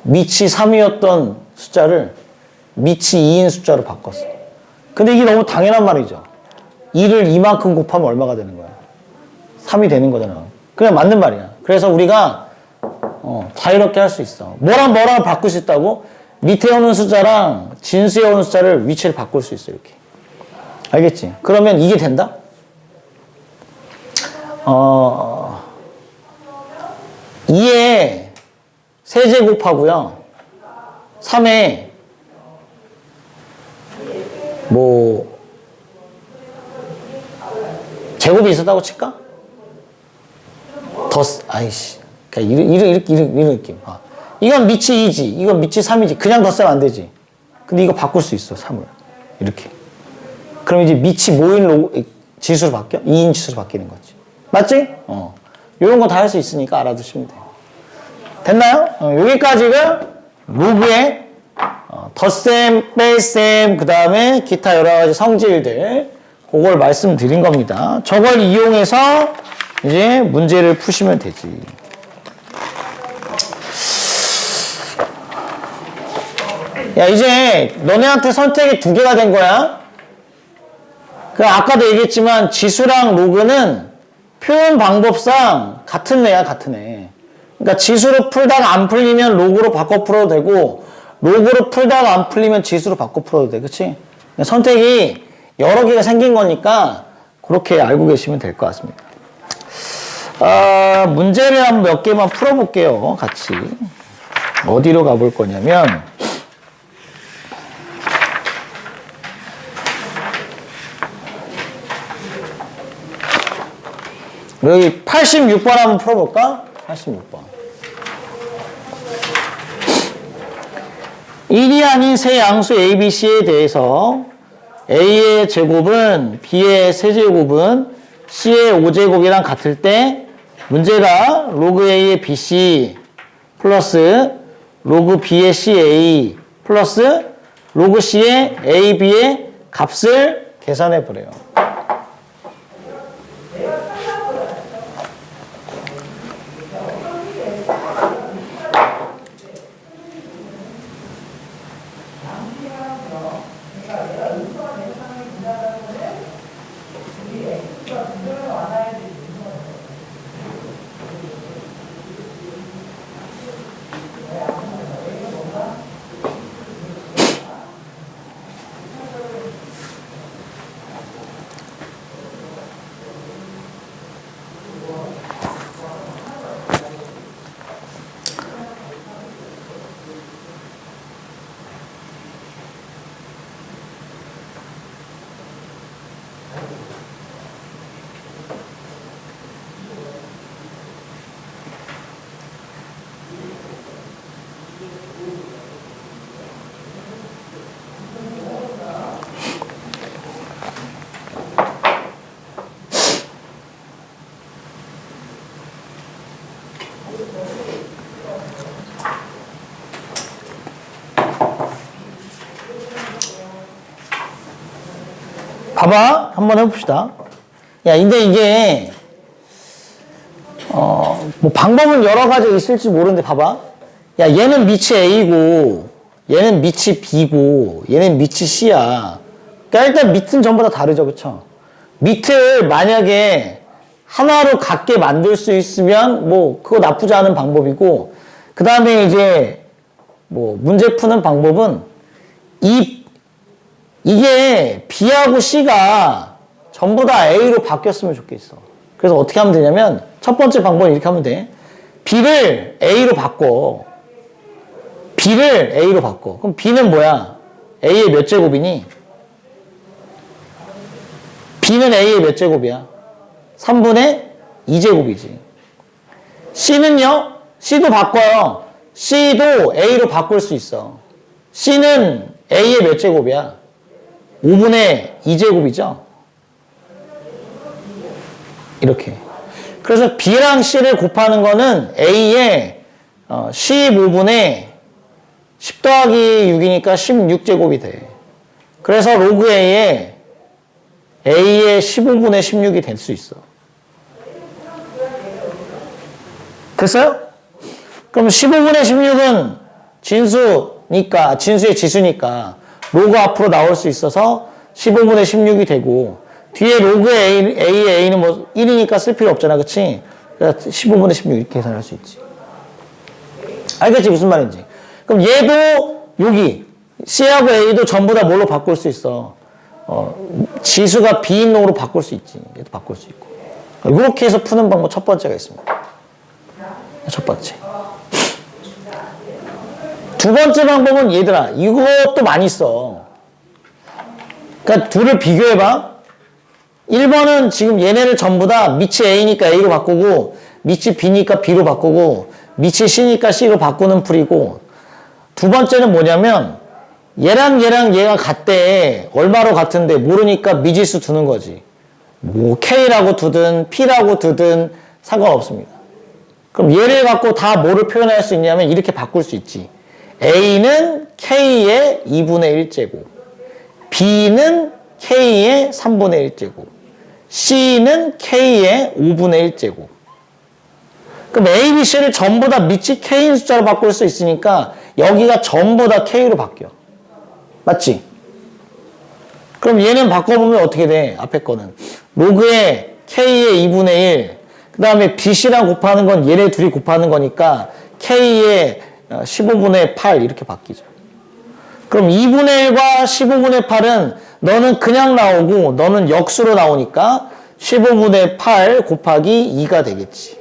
밑이 3이었던 숫자를 밑이 2인 숫자로 바꿨어. 근데 이게 너무 당연한 말이죠. 2를 이만큼 곱하면 얼마가 되는 거야? 3이 되는 거잖아. 그냥 맞는 말이야. 그래서 우리가 자유롭게 할 수 있어. 뭐랑 바꿀 수 있다고? 밑에 오는 숫자랑 진수에 오는 숫자를 위치를 바꿀 수 있어. 이렇게. 알겠지? 그러면 이게 된다? 2에 세제곱하고요. 3에 제곱이 있었다고 칠까? 아이씨. 그러니까 이런 느낌. 이건 밑이 2지. 이건 밑이 3이지. 그냥 덧셈 안 되지. 근데 이거 바꿀 수 있어, 3을. 이렇게. 그럼 이제 밑이 뭐인 지수로 바뀌어? 2인 지수로 바뀌는 거지. 맞지? 이런 거 다 할 수 있으니까 알아두시면 돼요. 됐나요? 여기까지가 로그의 덧셈, 뺄셈, 그 다음에 기타 여러 가지 성질들, 그걸 말씀드린 겁니다. 저걸 이용해서 이제 문제를 푸시면 되지. 야, 이제 너네한테 선택이 2개가 된 거야. 아까도 얘기했지만 지수랑 로그는 표현 방법상 같은 애야, 같은 애. 그러니까 지수로 풀다가 안 풀리면 로그로 바꿔 풀어도 되고, 로그로 풀다가 안 풀리면 지수로 바꿔 풀어도 돼. 그치? 선택이 여러 개가 생긴 거니까 그렇게 알고 계시면 될 것 같습니다. 문제를 한 몇 개만 풀어볼게요. 같이. 어디로 가볼 거냐면, 여기 86번 한번 풀어볼까? 86번. 1이 아닌 세 양수 A, B, C에 대해서 A의 제곱은 B의 세제곱은 C의 5제곱이랑 같을 때 문제가 로그 A의 BC 플러스 로그 B의 CA 플러스 로그 C의 AB의 값을 계산해 보래요. 봐봐. 한번 해봅시다. 야, 근데 이게, 뭐 방법은 여러 가지 있을지 모르는데 봐봐. 야, 얘는 밑이 A고, 얘는 밑이 B고, 얘는 밑이 C야. 그러니까 일단 밑은 전부 다 다르죠, 그쵸? 밑을 만약에 하나로 같게 만들 수 있으면 뭐 그거 나쁘지 않은 방법이고, 그 다음에 이제 뭐 문제 푸는 방법은 이게 B하고 C가 전부 다 A로 바뀌었으면 좋겠어. 그래서 어떻게 하면 되냐면 첫 번째 방법은 이렇게 하면 돼. B를 A로 바꿔. B를 A로 바꿔. 그럼 B는 뭐야? A의 몇 제곱이니? B는 A의 몇 제곱이야? 3분의 2제곱이지. C는요? C도 바꿔요. C도 A로 바꿀 수 있어. C는 A의 몇 제곱이야? 5분의 2제곱이죠? 이렇게. 그래서 B랑 C를 곱하는 거는 A의 15분의 10 더하기 6이니까 16제곱이 돼. 그래서 로그 A의 15분의 16이 될 수 있어. 됐어요? 그럼 15분의 16은 진수니까, 진수의 지수니까 로그 앞으로 나올 수 있어서 15분의 16이 되고, 뒤에 로그 A의 A는 뭐 1이니까 쓸 필요 없잖아. 그치? 그러니까 15분의 16 이렇게 계산할 수 있지. 알겠지? 무슨 말인지. 그럼 얘도 여기 C하고 A도 전부 다 뭘로 바꿀 수 있어? 지수가 비인놈으로 바꿀 수 있지. 얘도 바꿀 수 있고. 이렇게 해서 푸는 방법 첫 번째가 있습니다. 첫 번째. 두 번째 방법은 얘들아, 이것도 많이 써. 그러니까 둘을 비교해봐. 1번은 지금 얘네를 전부 다 밑이 A니까 A로 바꾸고, 밑이 B니까 B로 바꾸고, 밑이 C니까 C로 바꾸는 풀이고, 두 번째는 뭐냐면, 얘랑 얘가 같대. 얼마로 같은데 모르니까 미지수 두는 거지. 뭐 K라고 두든 P라고 두든 상관없습니다. 그럼 얘를 갖고 다 뭐를 표현할 수 있냐면 이렇게 바꿀 수 있지. A는 K의 2분의 1제곱, B는 K의 3분의 1제곱, C는 K의 5분의 1제곱. 그럼 A, B, C를 전부 다 밑이 K인 숫자로 바꿀 수 있으니까 여기가 전부 다 K로 바뀌어. 맞지? 그럼 얘는 바꿔보면 어떻게 돼? 앞에 거는. 로그에 K의 2분의 1, 그 다음에 BC랑 곱하는 건 얘네 둘이 곱하는 거니까 K의 15분의 8 이렇게 바뀌죠. 그럼 2분의 1과 15분의 8은 너는 그냥 나오고 너는 역수로 나오니까 15분의 8 곱하기 2가 되겠지.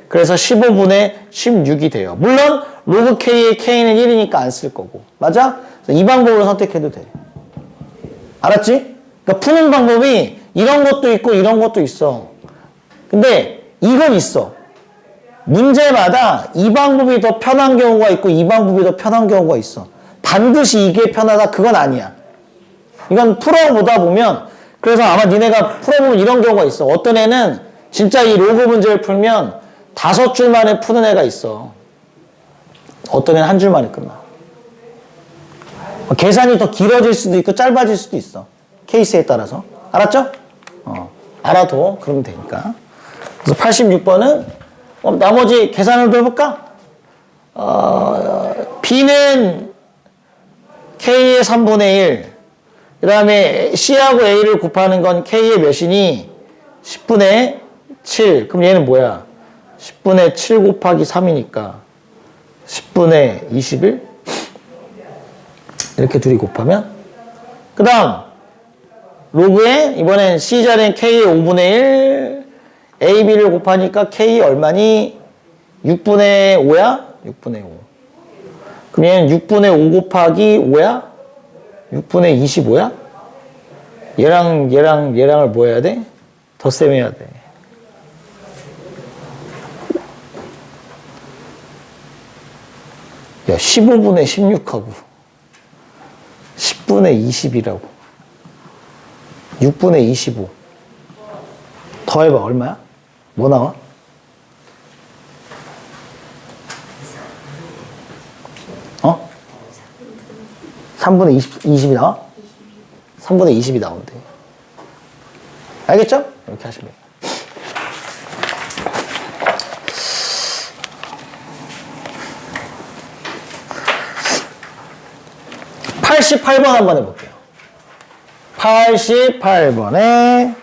그래서 15분의 16이 돼요. 물론 로그 K의 K는 1이니까 안 쓸 거고. 맞아? 이 방법으로 선택해도 돼. 알았지? 그러니까 푸는 방법이 이런 것도 있고 이런 것도 있어. 근데 이건 있어. 문제마다 이 방법이 더 편한 경우가 있고 이 방법이 더 편한 경우가 있어. 반드시 이게 편하다 그건 아니야. 이건 풀어보다 보면, 그래서 아마 니네가 풀어보면 이런 경우가 있어. 어떤 애는 진짜 이 로그 문제를 풀면 5줄 만에 푸는 애가 있어. 어떤 애는 한 줄 만에 끝나. 계산이 더 길어질 수도 있고 짧아질 수도 있어. 케이스에 따라서. 알았죠? 알아도 그러면 되니까. 그래서 86번은 나머지 계산을 더 해볼까? B는 K의 3분의 1, 그 다음에 C하고 A를 곱하는 건 K의 몇이니? 10분의 7. 그럼 얘는 뭐야? 10분의 7 곱하기 3이니까 10분의 21? 이렇게 둘이 곱하면, 그 다음 로그에 이번엔 C자리엔 K의 5분의 1, AB를 곱하니까 K 얼마니? 6분의 5야? 6분의 5. 그럼 얘는 6분의 5 곱하기 5야? 6분의 25야? 얘랑을 뭐 해야 돼? 덧셈 해야 돼. 야, 15분의 16하고 10분의 20이라고. 6분의 25. 더해봐, 얼마야? 뭐 나와? 어? 3분의 20이 나와? 3분의 20이 나온대. 알겠죠? 이렇게 하시면 돼요. 88번 한번 해볼게요. 88번에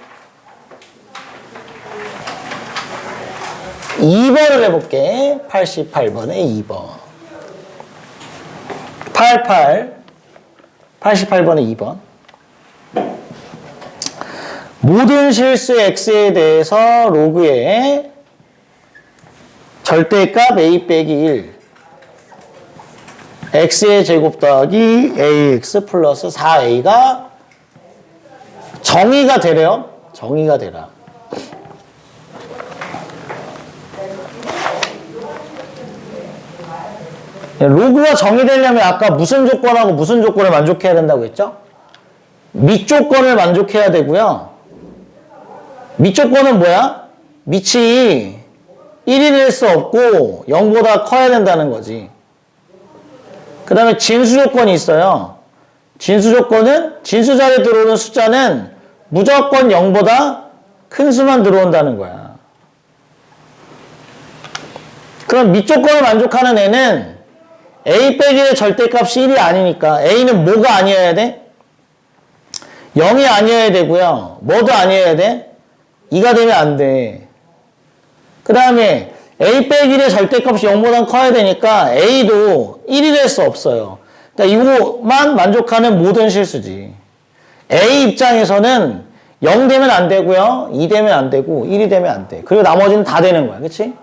2번을 해볼게. 88번에 2번. 88번에 2번. 모든 실수 x에 대해서 로그의 절대값 a 빼기 1 x의 제곱 더하기 ax 플러스 4a가 정의가 되래요. 정의가 되라. 로그가 정의되려면 아까 무슨 조건하고 무슨 조건을 만족해야 된다고 했죠? 밑조건을 만족해야 되고요. 밑조건은 뭐야? 밑이 1이 될 수 없고 0보다 커야 된다는 거지. 그 다음에 진수 조건이 있어요. 진수 조건은 진수 자리에 들어오는 숫자는 무조건 0보다 큰 수만 들어온다는 거야. 그럼 밑조건을 만족하는 애는 a 빼기의 절대값이 1이 아니니까 a는 뭐가 아니어야 돼? 0이 아니어야 되고요. 뭐도 아니어야 돼? 2가 되면 안 돼. 그 다음에 a 빼기 1의 절대값이 0보다 커야 되니까 a도 1이 될 수 없어요. 그러니까 이거만 만족하는 모든 실수지. a 입장에서는 0 되면 안 되고요. 2 되면 안 되고 1이 되면 안 돼. 그리고 나머지는 다 되는 거야. 그치?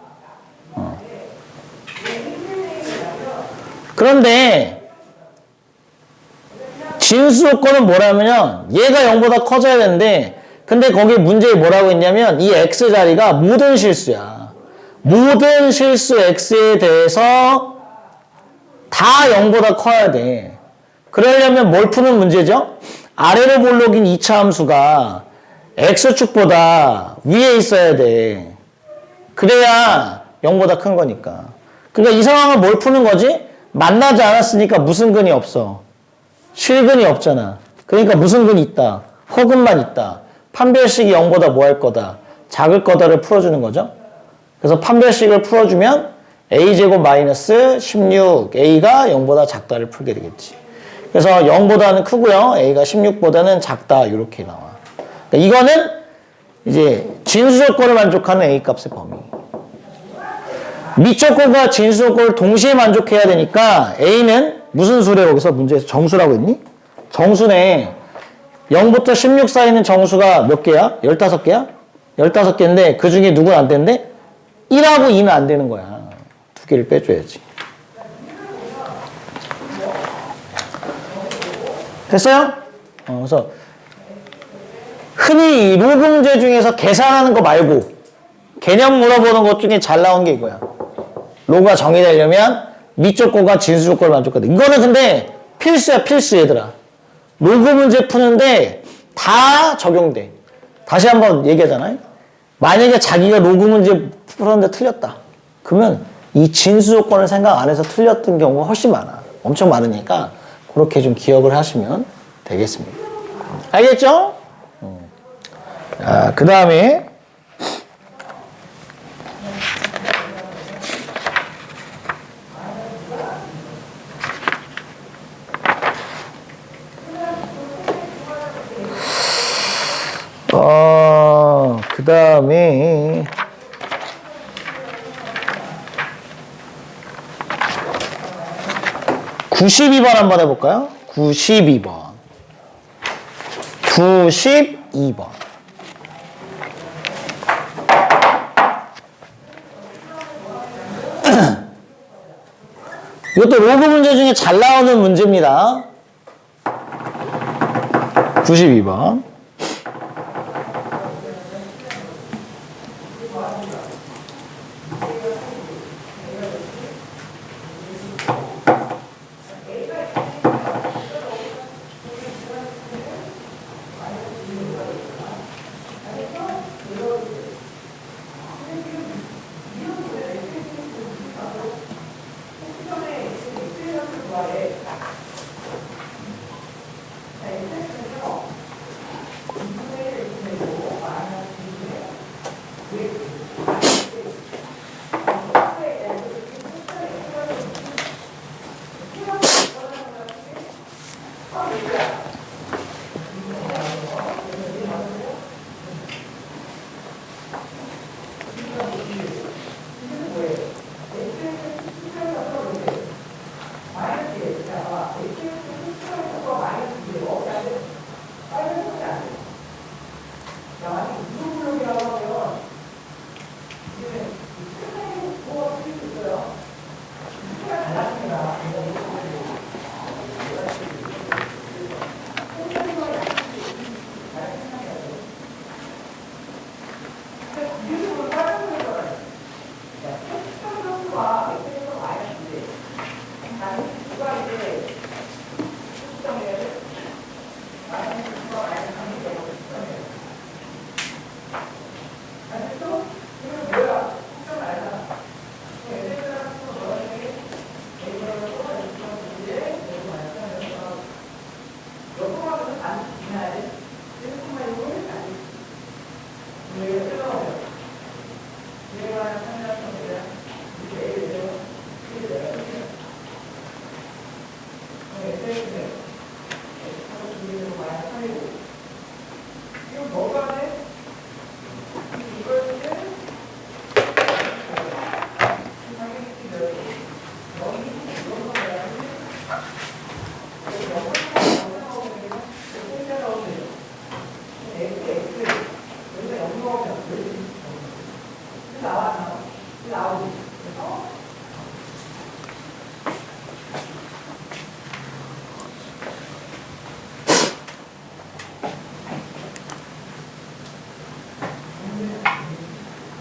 그런데 진수 조건은 뭐라면 얘가 0보다 커져야 되는데 근데 거기 문제에 뭐라고 했냐면 이 x 자리가 모든 실수야. 모든 실수 x에 대해서 다 0보다 커야 돼. 그러려면 뭘 푸는 문제죠? 아래로 볼록인 2차 함수가 x축보다 위에 있어야 돼. 그래야 0보다 큰 거니까. 그러니까 이 상황을 뭘 푸는 거지? 만나지 않았으니까 무슨 근이 없어. 실근이 없잖아. 그러니까 무슨 근이 있다. 허근만 있다. 판별식이 0보다 뭐 할 거다. 작을 거다를 풀어주는 거죠. 그래서 판별식을 풀어주면 a제곱 마이너스 16a가 0보다 작다를 풀게 되겠지. 그래서 0보다는 크고요. a가 16보다는 작다. 이렇게 나와. 그러니까 이거는 이제 진수 조건을 만족하는 a 값의 범위. 밑조건과 진수 조건을 동시에 만족해야 되니까 a는 무슨 수래 거기서 문제에서 정수라고 했니? 정수네. 0부터 16 사이는 정수가 몇 개야? 15개야? 15개인데 그 중에 누구는 안 되는데 1하고 2는 안 되는 거야. 두 개를 빼줘야지. 됐어요? 그래서 흔히 이 로그 문제 중에서 계산하는 거 말고 개념 물어보는 것 중에 잘 나온 게 이거야. 로그가 정의되려면 밑조건과 진수 조건을 만족하다. 이거는 근데 필수야, 필수 얘들아. 로그 문제 푸는데 다 적용돼. 다시 한번 얘기하잖아요. 만약에 자기가 로그 문제 풀었는데 틀렸다. 그러면 이 진수 조건을 생각 안 해서 틀렸던 경우가 훨씬 많아. 엄청 많으니까 그렇게 좀 기억을 하시면 되겠습니다. 알겠죠? 그 다음에 그 다음에 92번 한번 해볼까요? 92번. 이것도 로그 문제 중에 잘 나오는 문제입니다. 92번.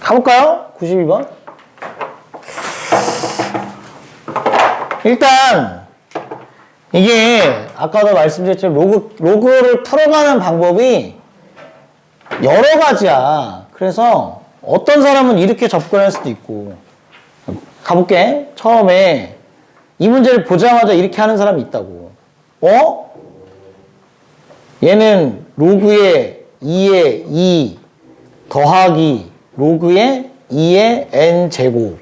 가볼까요? 92번. 일단 이게 아까도 말씀드렸지만 로그를 풀어가는 방법이 여러 가지야. 그래서 어떤 사람은 이렇게 접근할 수도 있고. 가볼게. 처음에 이 문제를 보자마자 이렇게 하는 사람이 있다고. 얘는 로그의 2의 2 더하기 로그의 2의 n제곱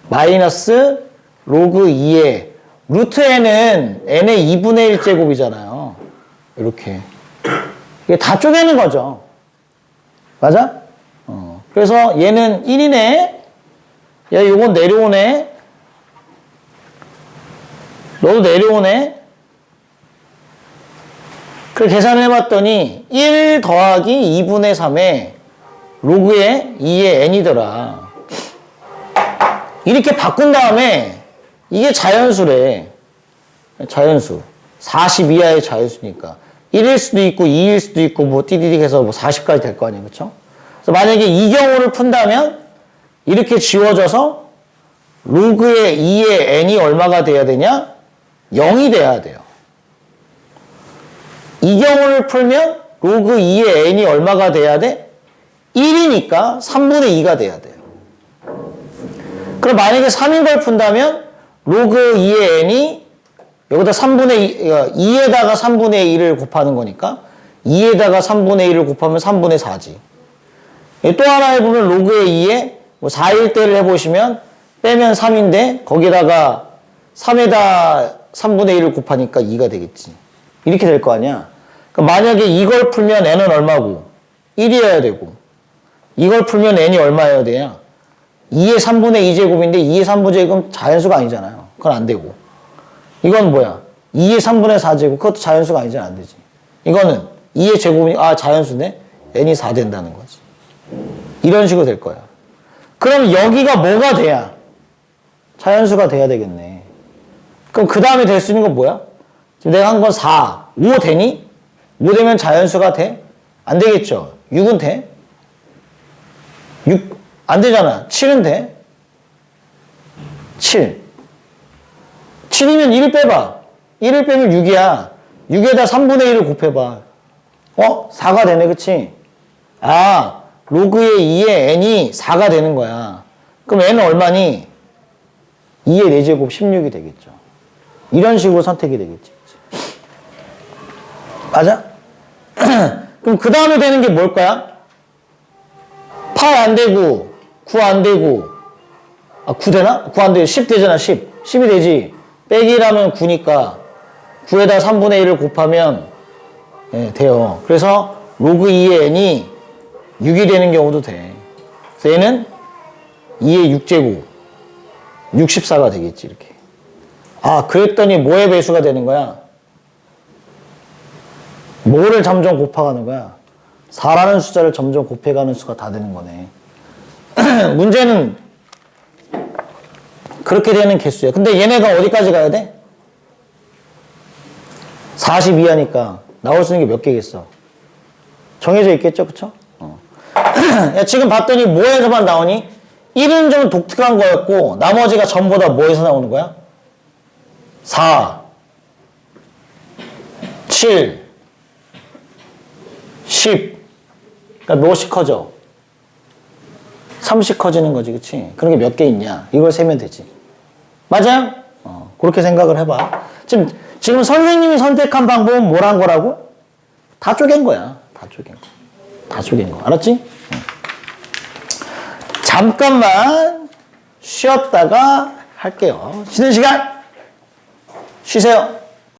마이너스 로그 2의 루트 n은 n의 2분의 1제곱이잖아요. 이렇게. 이게 다 쪼개는 거죠. 맞아? 그래서 얘는 1이네. 야, 요건 내려오네. 너도 내려오네. 그걸 계산을 해봤더니 1 더하기 2분의 3에 로그의 2의 n이더라. 이렇게 바꾼 다음에 이게 자연수래. 자연수. 40 이하의 자연수니까. 1일 수도 있고 2일 수도 있고 뭐 띠디딕 해서 뭐 40까지 될 거 아니에요. 그쵸? 그래서 만약에 이 경우를 푼다면 이렇게 지워져서 로그의 2의 n이 얼마가 돼야 되냐? 0이 돼야 돼요. 이 경우를 풀면 로그 2의 n이 얼마가 돼야 돼? 1이니까 3분의 2가 돼야 돼요. 그럼 만약에 3인 걸 푼다면 로그 2의 n이 여기다 3분의 2, 2에다가 3분의 1을 곱하는 거니까 2에다가 3분의 1을 곱하면 3분의 4지. 또 하나 해보면 로그의 2에 뭐 4일 때를 해보시면 빼면 3인데 거기다가 3에다 3분의 1을 곱하니까 2가 되겠지. 이렇게 될 거 아니야. 그러니까 만약에 이걸 풀면 n은 얼마고? 1이어야 되고 이걸 풀면 n이 얼마여야 되냐? 2의 3분의 2제곱인데 2의 3분의 제곱은 자연수가 아니잖아요. 그건 안 되고. 이건 뭐야? 2의 3분의 4제곱. 그것도 자연수가 아니잖아. 안 되지. 이거는 2의 제곱이, 자연수네? n이 4 된다는 거지. 이런 식으로 될 거야. 그럼 여기가 뭐가 돼야? 자연수가 돼야 되겠네. 그럼 그 다음에 될 수 있는 건 뭐야? 지금 내가 한 건 4. 5 되니? 5 되면 자연수가 돼? 안 되겠죠. 6은 돼? 6, 안 되잖아. 7은 돼? 7. 7이면 1을 빼봐. 1을 빼면 6이야. 6에다 3분의 1을 곱해봐. 4가 되네, 그치? 로그의 2의 n이 4가 되는 거야. 그럼 n은 얼마니? 2의 4제곱 16이 되겠죠. 이런 식으로 선택이 되겠지. 맞아? 그럼 그 다음에 되는 게 뭘까요? 8 안 되고, 9 안 되고, 9 되나? 9 안 되고, 10 되잖아, 10. 10이 되지. 빼기라면 9니까, 9에다 3분의 1을 곱하면, 예, 돼요. 그래서, 로그 2의 n이 6이 되는 경우도 돼. 그래서 얘는 2의 6제곱, 64가 되겠지, 이렇게. 그랬더니 뭐의 배수가 되는 거야? 뭐를 점점 곱해가는 거야? 4라는 숫자를 점점 곱해가는 수가 다 되는 거네. 문제는 그렇게 되는 개수야. 근데 얘네가 어디까지 가야 돼? 40 이하니까 나올 수 있는 게 몇 개겠어? 정해져 있겠죠, 그쵸? 야, 지금 봤더니 뭐에서만 나오니? 1은 좀 독특한 거였고 나머지가 전부 다 뭐에서 나오는 거야? 4, 7, 10. 그러니까 몇씩 커져? 3씩 커지는 거지, 그치? 그런 게 몇 개 있냐? 이걸 세면 되지. 맞아요? 그렇게 생각을 해봐. 지금 선생님이 선택한 방법은 뭐란 거라고? 다 쪼갠 거야. 다 쪼갠 거. 다 쪼갠 거. 알았지? 잠깐만 쉬었다가 할게요. 쉬는 시간! 쉬세요.